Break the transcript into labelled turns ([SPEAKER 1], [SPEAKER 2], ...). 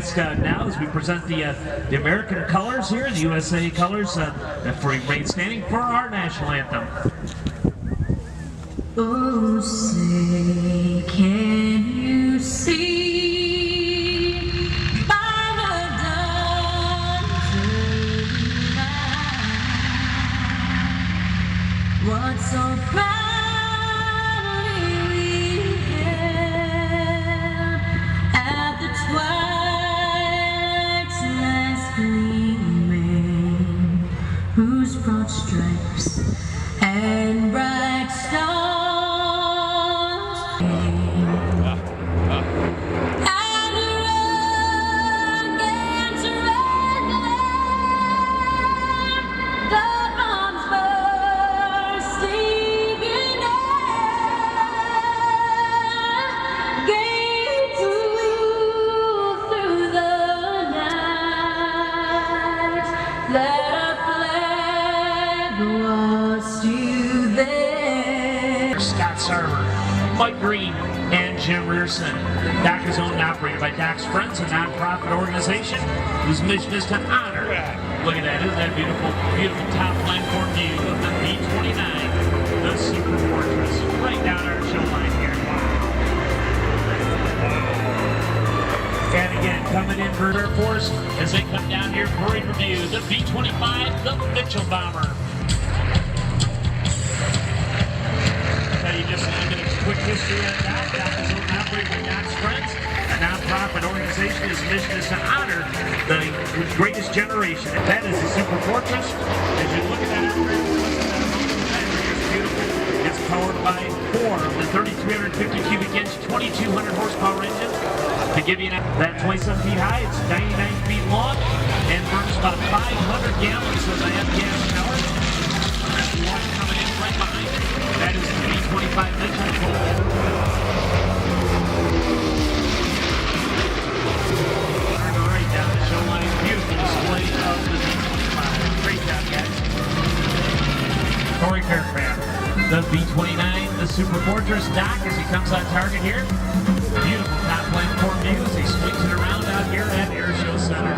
[SPEAKER 1] ask now as we present the American colors here, the USA colors for remain standing for our national anthem.
[SPEAKER 2] Oh, say, can you see by the dawn's early light what so proudly we hailed at the twilight's last gleaming, whose broad stripes and bright stars
[SPEAKER 1] Mike Green and Jim Rearson. DAC is owned and operated by DAC's Friends, a nonprofit organization whose mission is to honor. Look at that, isn't that beautiful, beautiful top platform view of the B-29, the Super Fortress, right down our show line here. And again, coming in for Air Force as they come down here, parade review, the B-25, the Mitchell Bomber. Just a little bit of quick history on that. DAC is owned and operated by DAC's Friends, a nonprofit organization whose mission is to honor the greatest generation. And that is the Super Fortress. As you look at that aircraft, it's beautiful. It's powered by 4 of the 3,350 cubic inch, 2,200 horsepower engines. To give you that 27 feet high, it's 99 feet long and burns about 500 gallons of gas power. That's the one coming in right behind it. That is the B-25 Mitchell. Right down the show line, beautiful display of the B-25. Great job, guys. Torrey aircraft, the B-29, the Super Fortress DAC as he comes on target here. Beautiful top platform views. He swings it around out here at Airshow Center.